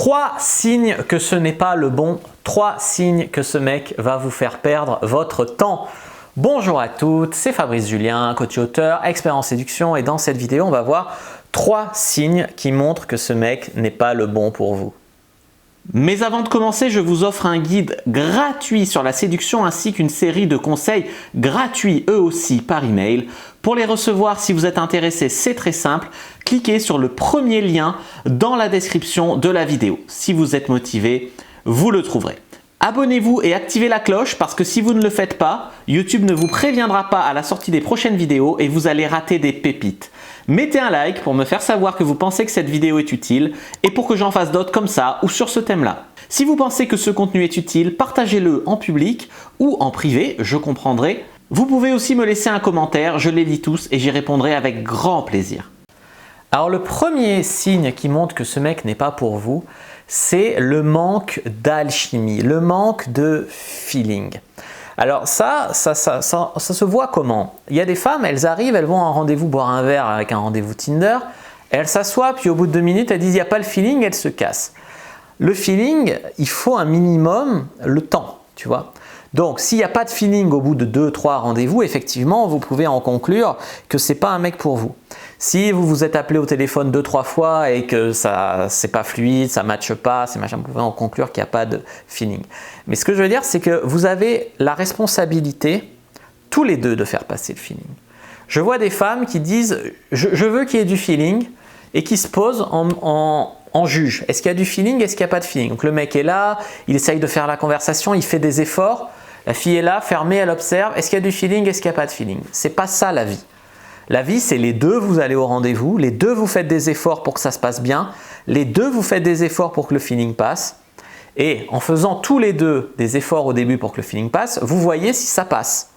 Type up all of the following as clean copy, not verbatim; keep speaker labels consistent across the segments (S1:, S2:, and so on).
S1: 3 signes que ce n'est pas le bon, 3 signes que ce mec va vous faire perdre votre temps. Bonjour à toutes, c'est Fabrice Julien, coach et auteur, expert en séduction, et dans cette vidéo, on va voir 3 signes qui montrent que ce mec n'est pas le bon pour vous. Mais avant de commencer, je vous offre un guide gratuit sur la séduction ainsi qu'une série de conseils gratuits eux aussi par email. Pour les recevoir, si vous êtes intéressé, c'est très simple. Cliquez sur le premier lien dans la description de la vidéo. Si vous êtes motivé, vous le trouverez. Abonnez-vous et activez la cloche parce que si vous ne le faites pas, YouTube ne vous préviendra pas à la sortie des prochaines vidéos et vous allez rater des pépites. Mettez un like pour me faire savoir que vous pensez que cette vidéo est utile et pour que j'en fasse d'autres comme ça ou sur ce thème-là. Si vous pensez que ce contenu est utile, partagez-le en public ou en privé, je comprendrai. Vous pouvez aussi me laisser un commentaire, je les lis tous et j'y répondrai avec grand plaisir. Alors le premier signe qui montre que ce mec n'est pas pour vous, c'est le manque d'alchimie, le manque de feeling. Alors ça se voit comment? Il y a des femmes, elles arrivent, elles vont à un rendez-vous boire un verre avec un rendez-vous Tinder, elles s'assoient, puis au bout de 2 minutes, elles disent il n'y a pas le feeling, elles se cassent. Le feeling, il faut un minimum le temps, tu vois. Donc s'il n'y a pas de feeling au bout de 2-3 rendez-vous, effectivement, vous pouvez en conclure que ce n'est pas un mec pour vous. Si vous vous êtes appelé au téléphone 2-3 fois et que c'est pas fluide, ça ne matche pas, vous pouvez en conclure qu'il n'y a pas de feeling. Mais ce que je veux dire, c'est que vous avez la responsabilité, tous les deux, de faire passer le feeling. Je vois des femmes qui disent « je veux qu'il y ait du feeling » et qui se posent en juge. Est-ce qu'il y a du feeling? Est-ce qu'il n'y a pas de feeling? Donc le mec est là, il essaye de faire la conversation, il fait des efforts. La fille est là, fermée, elle observe. Est-ce qu'il y a du feeling? Est-ce qu'il n'y a pas de feeling? Ce n'est pas ça la vie. La vie, c'est les deux, vous allez au rendez-vous, les deux, vous faites des efforts pour que ça se passe bien, les deux, vous faites des efforts pour que le feeling passe. Et en faisant tous les deux des efforts au début pour que le feeling passe, vous voyez si ça passe.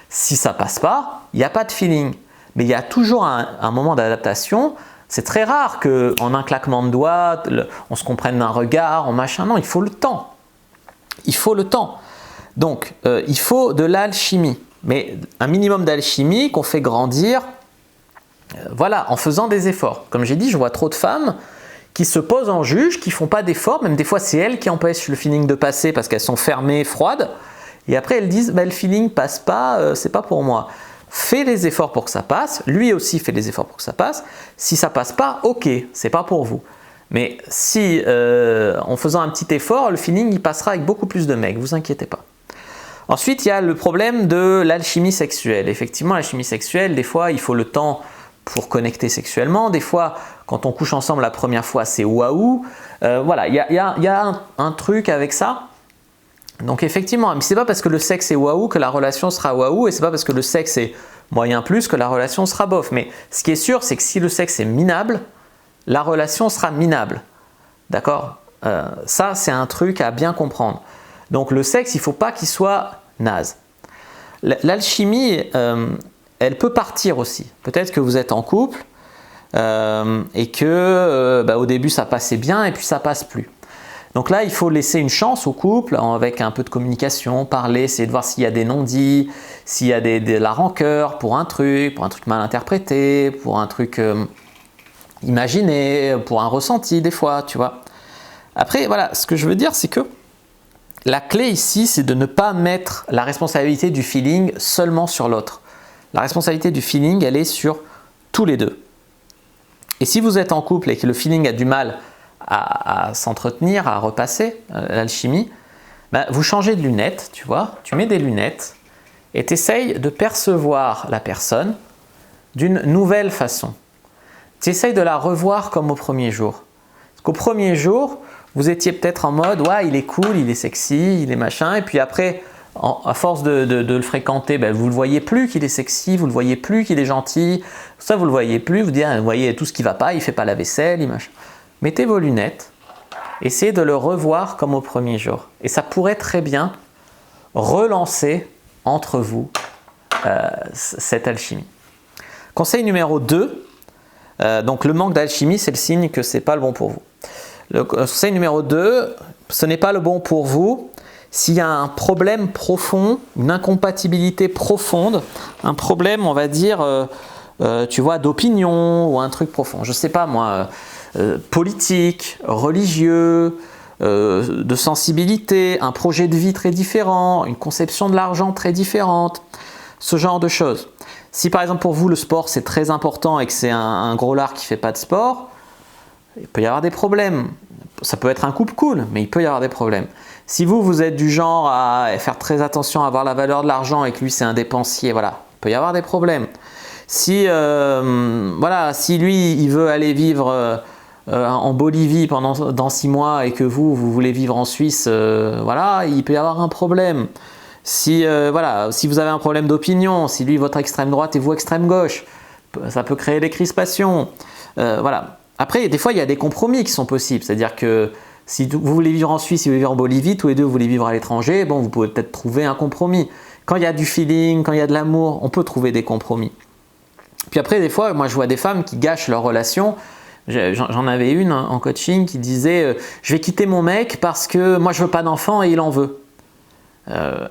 S1: Si ça ne passe pas, il n'y a pas de feeling. Mais il y a toujours un moment d'adaptation. C'est très rare qu'en un claquement de doigts, on se comprenne d'un regard, en machin. Non, il faut le temps. Il faut le temps. Donc, il faut de l'alchimie. Mais un minimum d'alchimie qu'on fait grandir voilà, en faisant des efforts. Comme j'ai dit, je vois trop de femmes qui se posent en juge, qui ne font pas d'efforts. Même des fois, c'est elles qui empêchent le feeling de passer parce qu'elles sont fermées, froides. Et après, elles disent bah, « le feeling ne passe pas, c'est pas pour moi ». Fais les efforts pour que ça passe. Lui aussi fait les efforts pour que ça passe. Si ça ne passe pas, ok, c'est pas pour vous. Mais si en faisant un petit effort, le feeling il passera avec beaucoup plus de mecs, vous inquiétez pas. Ensuite, il y a le problème de l'alchimie sexuelle. Effectivement, l'alchimie sexuelle, des fois, il faut le temps pour connecter sexuellement. Des fois, quand on couche ensemble la première fois, c'est waouh. Voilà, il y a un truc avec ça. Donc effectivement, ce n'est pas parce que le sexe est waouh que la relation sera waouh, et ce n'est pas parce que le sexe est moyen plus que la relation sera bof. Mais ce qui est sûr, c'est que si le sexe est minable, la relation sera minable. D'accord? Ça, c'est un truc à bien comprendre. Donc le sexe, il ne faut pas qu'il soit naze. L'alchimie, elle peut partir aussi. Peut-être que vous êtes en couple et que au début ça passait bien et puis ça passe plus. Donc là, il faut laisser une chance au couple avec un peu de communication, parler, essayer de voir s'il y a des non-dits, s'il y a de la rancœur pour un truc mal interprété, pour un truc imaginé, pour un ressenti des fois, tu vois. Après, voilà, ce que je veux dire, c'est que la clé ici, c'est de ne pas mettre la responsabilité du feeling seulement sur l'autre. La responsabilité du feeling, elle est sur tous les deux. Et si vous êtes en couple et que le feeling a du mal à s'entretenir, à repasser, l'alchimie, vous changez de lunettes, tu vois, tu mets des lunettes et tu essayes de percevoir la personne d'une nouvelle façon. Tu essayes de la revoir comme au premier jour. Parce qu'au premier jour, vous étiez peut-être en mode « ouais, il est cool, il est sexy, il est machin » et puis après, à force de le fréquenter, vous ne le voyez plus qu'il est sexy, vous ne le voyez plus qu'il est gentil, ça vous ne le voyez plus, vous dites vous voyez tout ce qui ne va pas, il ne fait pas la vaisselle, il machin. Mettez vos lunettes, essayez de le revoir comme au premier jour. Et ça pourrait très bien relancer entre vous cette alchimie. Conseil numéro 2, donc le manque d'alchimie, c'est le signe que ce n'est pas le bon pour vous. Le conseil numéro 2, ce n'est pas le bon pour vous s'il y a un problème profond, une incompatibilité profonde, un problème, on va dire, tu vois, d'opinion ou un truc profond. Je ne sais pas moi, politique, religieux, de sensibilité, un projet de vie très différent, une conception de l'argent très différente, ce genre de choses. Si par exemple pour vous le sport c'est très important et que c'est un gros lard qui ne fait pas de sport, il peut y avoir des problèmes. Ça peut être un couple cool, mais il peut y avoir des problèmes. Si vous êtes du genre à faire très attention à voir la valeur de l'argent et que lui c'est un dépensier, voilà, il peut y avoir des problèmes. Si, voilà, si lui il veut aller vivre en Bolivie dans 6 mois et que vous voulez vivre en Suisse, voilà, il peut y avoir un problème. Si, voilà, si vous avez un problème d'opinion, si lui votre extrême droite et vous extrême gauche, ça peut créer des crispations. Voilà. Après, des fois, il y a des compromis qui sont possibles. C'est-à-dire que si vous voulez vivre en Suisse, si vous voulez vivre en Bolivie, tous les deux vous voulez vivre à l'étranger, bon, vous pouvez peut-être trouver un compromis. Quand il y a du feeling, quand il y a de l'amour, on peut trouver des compromis. Puis après, des fois, moi je vois des femmes qui gâchent leur relation. J'en avais une en coaching qui disait je vais quitter mon mec parce que moi je veux pas d'enfant et il en veut.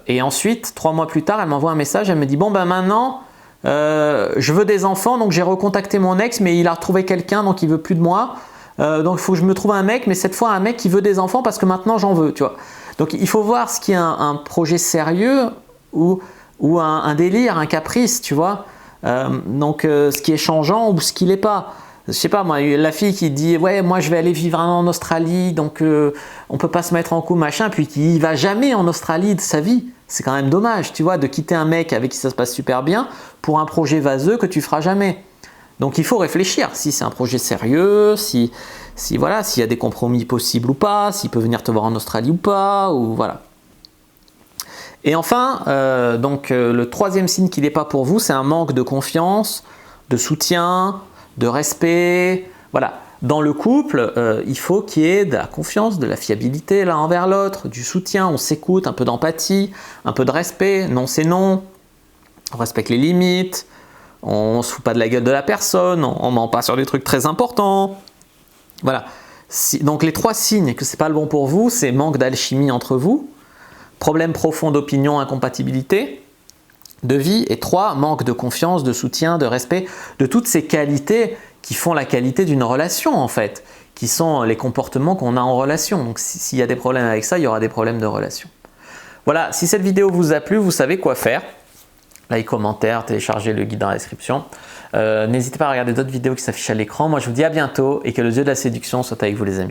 S1: Et ensuite, 3 mois plus tard, elle m'envoie un message, elle me dit bon ben maintenant je veux des enfants, donc j'ai recontacté mon ex mais il a retrouvé quelqu'un donc il veut plus de moi. Donc il faut que je me trouve un mec, mais cette fois un mec qui veut des enfants parce que maintenant j'en veux, tu vois. Donc il faut voir ce qui est un projet sérieux ou un délire, un caprice, tu vois. Ce qui est changeant ou ce qui l'est pas. Je sais pas moi, la fille qui dit ouais moi je vais aller vivre en Australie donc on peut pas se mettre en couple machin, puis qui va jamais en Australie de sa vie, c'est quand même dommage, tu vois, de quitter un mec avec qui ça se passe super bien pour un projet vaseux que tu feras jamais. Donc il faut réfléchir si c'est un projet sérieux, si voilà, s'il y a des compromis possibles ou pas, s'il peut venir te voir en Australie ou pas, ou voilà. Et enfin, le troisième signe qui n'est pas pour vous, c'est un manque de confiance, de soutien, de respect. Voilà. Dans le couple, il faut qu'il y ait de la confiance, de la fiabilité l'un envers l'autre, du soutien, on s'écoute, un peu d'empathie, un peu de respect. Non, c'est non. On respecte les limites, on ne se fout pas de la gueule de la personne, on ne ment pas sur des trucs très importants. Voilà. Donc les 3 signes que ce n'est pas le bon pour vous, c'est manque d'alchimie entre vous, problème profond d'opinion, incompatibilité de vie, et 3, manque de confiance, de soutien, de respect, de toutes ces qualités qui font la qualité d'une relation en fait, qui sont les comportements qu'on a en relation. Donc s'il y a des problèmes avec ça, il y aura des problèmes de relation. Voilà, si cette vidéo vous a plu, vous savez quoi faire. Like, commentaire, téléchargez le guide dans la description. N'hésitez pas à regarder d'autres vidéos qui s'affichent à l'écran. Moi je vous dis à bientôt et que le dieu de la séduction soit avec vous les amis.